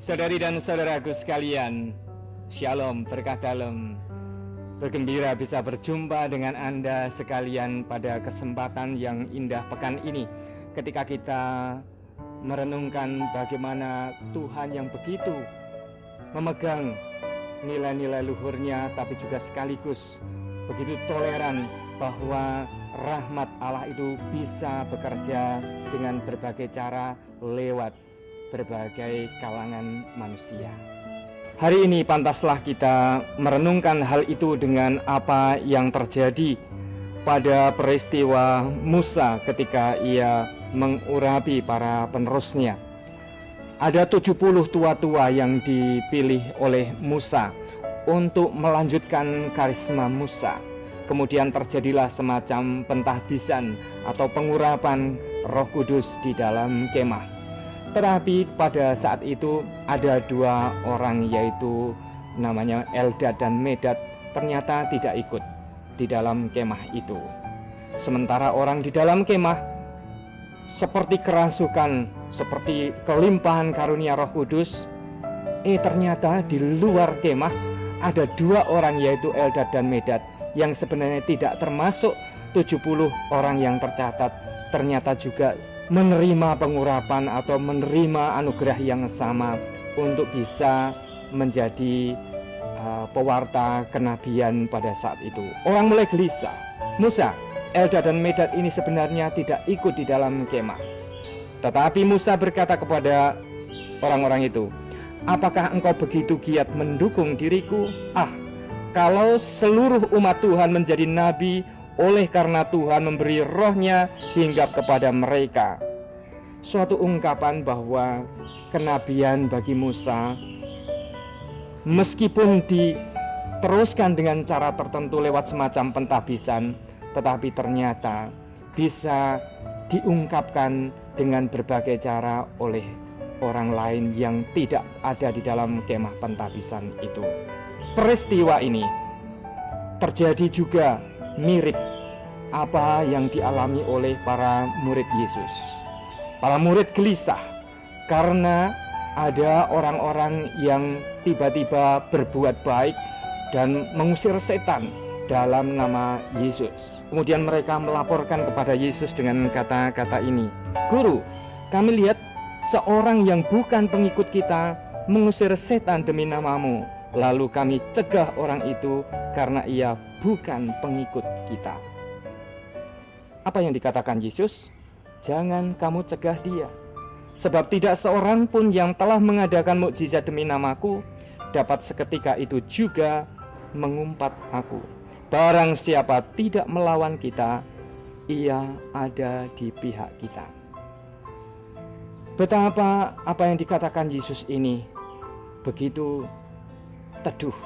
Saudari dan saudaraku sekalian, Shalom, berkah dalam. Bergembira bisa berjumpa dengan Anda sekalian pada kesempatan yang indah pekan ini, ketika kita merenungkan bagaimana Tuhan yang begitu memegang nilai-nilai luhurnya, tapi juga sekaligus begitu toleran bahwa rahmat Allah itu bisa bekerja dengan berbagai cara lewat berbagai kalangan manusia. Hari ini pantaslah kita merenungkan hal itu dengan apa yang terjadi pada peristiwa Musa ketika ia mengurapi para penerusnya. Ada 70 tua-tua yang dipilih oleh Musa untuk melanjutkan karisma Musa. Kemudian terjadilah semacam pentahbisan atau pengurapan Roh Kudus di dalam kemah. Tetapi pada saat itu ada dua orang, yaitu namanya Eldad dan Medad, ternyata tidak ikut di dalam kemah itu. Sementara orang di dalam kemah seperti kerasukan, seperti kelimpahan karunia Roh Kudus, ternyata di luar kemah ada dua orang, yaitu Eldad dan Medad, yang sebenarnya tidak termasuk 70 orang yang tercatat, ternyata juga menerima pengurapan atau menerima anugerah yang sama untuk bisa menjadi pewarta kenabian pada saat itu. Orang mulai gelisah. Musa, Eldad dan Medad ini sebenarnya tidak ikut di dalam kemah. Tetapi Musa berkata kepada orang-orang itu, "Apakah engkau begitu giat mendukung diriku? Kalau seluruh umat Tuhan menjadi nabi, oleh karena Tuhan memberi rohnya hinggap kepada mereka." Suatu ungkapan bahwa kenabian bagi Musa, meskipun diteruskan dengan cara tertentu lewat semacam pentahbisan, tetapi ternyata bisa diungkapkan dengan berbagai cara oleh orang lain yang tidak ada di dalam kemah pentahbisan itu. Peristiwa ini terjadi juga mirip apa yang dialami oleh para murid Yesus. Para murid gelisah karena ada orang-orang yang tiba-tiba berbuat baik dan mengusir setan dalam nama Yesus. Kemudian mereka melaporkan kepada Yesus dengan kata-kata ini, "Guru, kami lihat seorang yang bukan pengikut kita mengusir setan demi namamu. Lalu kami cegah orang itu karena ia bukan pengikut kita." Apa yang dikatakan Yesus? Jangan kamu cegah dia, sebab tidak seorang pun yang telah mengadakan mukjizat demi namaku dapat seketika itu juga mengumpat aku. Barang siapa tidak melawan kita, ia ada di pihak kita. Betapa apa yang dikatakan Yesus ini begitu teduh,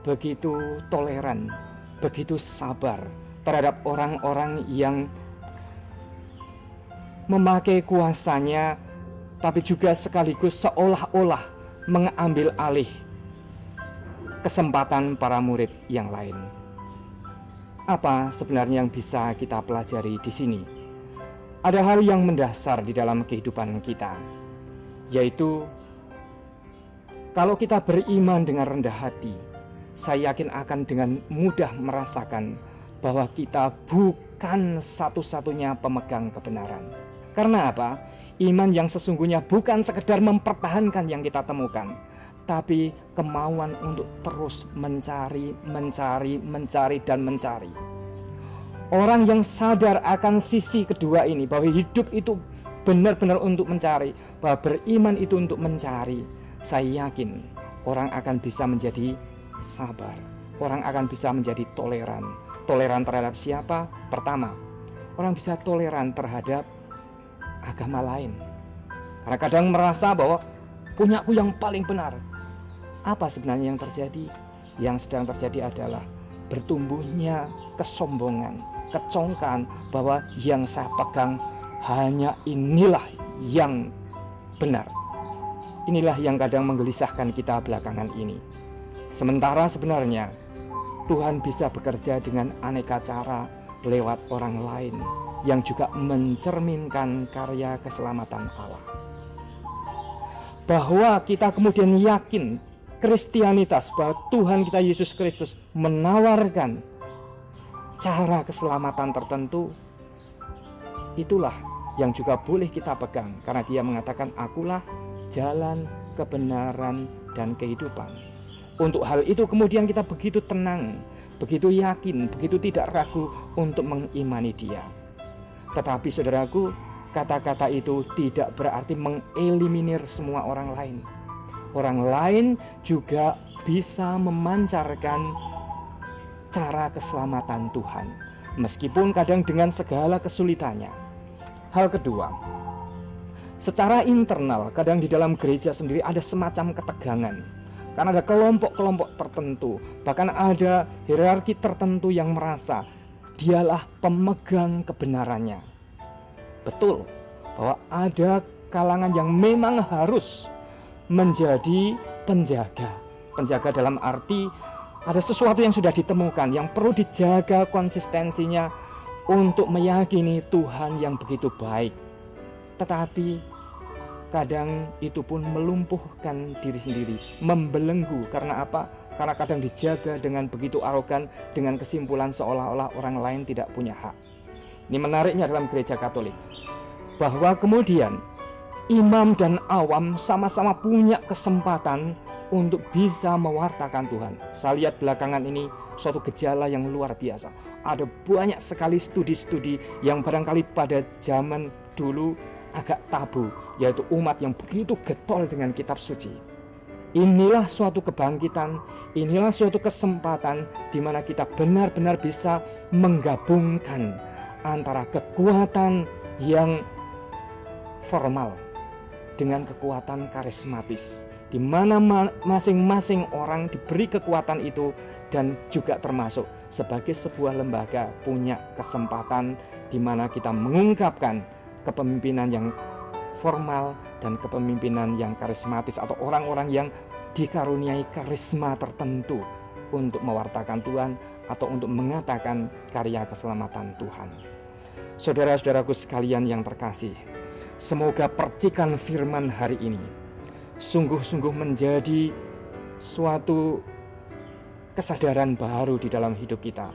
begitu toleran, begitu sabar terhadap orang-orang yang memakai kuasanya, tapi juga sekaligus seolah-olah mengambil alih kesempatan para murid yang lain. Apa sebenarnya yang bisa kita pelajari di sini? Ada hal yang mendasar di dalam kehidupan kita, yaitu kalau kita beriman dengan rendah hati, saya yakin akan dengan mudah merasakan bahwa kita bukan satu-satunya pemegang kebenaran. Karena apa? Iman yang sesungguhnya bukan sekedar mempertahankan yang kita temukan, tapi kemauan untuk terus mencari dan mencari. Orang yang sadar akan sisi kedua ini, bahwa hidup itu benar-benar untuk mencari, bahwa beriman itu untuk mencari, saya yakin orang akan bisa menjadi sabar. Orang akan bisa menjadi toleran. Toleran terhadap siapa? Pertama, orang bisa toleran terhadap agama lain. Karena kadang merasa bahwa punyaku yang paling benar. Apa sebenarnya yang terjadi? Yang sedang terjadi adalah bertumbuhnya kesombongan, kecongkaan bahwa yang saya pegang hanya inilah yang benar. Inilah yang kadang menggelisahkan kita belakangan ini. Sementara sebenarnya Tuhan bisa bekerja dengan aneka cara lewat orang lain yang juga mencerminkan karya keselamatan Allah. bahwa kita kemudian yakin Kristianitas, bahwa Tuhan kita Yesus Kristus menawarkan cara keselamatan tertentu, itulah yang juga boleh kita pegang, karena Dia mengatakan, akulah jalan, kebenaran, dan kehidupan. Untuk hal itu kemudian kita begitu tenang, begitu yakin, begitu tidak ragu untuk mengimani Dia. Tetapi saudaraku, kata-kata itu tidak berarti mengeliminir semua orang lain. Orang lain juga bisa memancarkan cara keselamatan Tuhan, meskipun kadang dengan segala kesulitannya. Hal kedua, secara internal kadang di dalam gereja sendiri ada semacam ketegangan, karena ada kelompok-kelompok tertentu, bahkan ada hierarki tertentu yang merasa dialah pemegang kebenarannya. Betul bahwa ada kalangan yang memang harus menjadi penjaga dalam arti ada sesuatu yang sudah ditemukan yang perlu dijaga konsistensinya untuk meyakini Tuhan yang begitu baik. Tetapi kadang itu pun melumpuhkan diri sendiri, membelenggu. Karena apa? Karena kadang dijaga dengan begitu arogan, dengan kesimpulan seolah-olah orang lain tidak punya hak. Ini menariknya dalam gereja Katolik, bahwa kemudian imam dan awam sama-sama punya kesempatan untuk bisa mewartakan Tuhan. Saya lihat belakangan ini suatu gejala yang luar biasa. Ada banyak sekali studi-studi yang barangkali pada zaman dulu agak tabu, yaitu umat yang begitu getol dengan kitab suci. Inilah suatu kebangkitan, inilah suatu kesempatan di mana kita benar-benar bisa menggabungkan antara kekuatan yang formal dengan kekuatan karismatis, di mana masing-masing orang diberi kekuatan itu, dan juga termasuk sebagai sebuah lembaga punya kesempatan di mana kita mengungkapkan kepemimpinan yang formal dan kepemimpinan yang karismatis, atau orang-orang yang dikaruniai karisma tertentu untuk mewartakan Tuhan atau untuk mengatakan karya keselamatan Tuhan. Saudara-saudaraku sekalian yang terkasih, semoga percikan firman hari ini sungguh-sungguh menjadi suatu kesadaran baru di dalam hidup kita,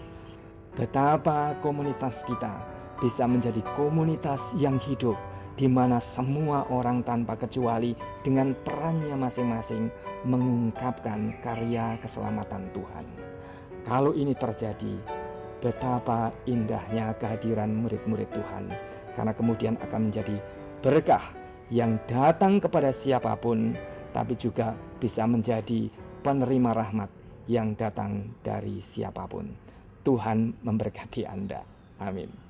betapa komunitas kita bisa menjadi komunitas yang hidup, di mana semua orang tanpa kecuali dengan perannya masing-masing mengungkapkan karya keselamatan Tuhan. Kalau ini terjadi, betapa indahnya kehadiran murid-murid Tuhan, karena kemudian akan menjadi berkah yang datang kepada siapapun, tapi juga bisa menjadi penerima rahmat yang datang dari siapapun. Tuhan memberkati Anda. Amin.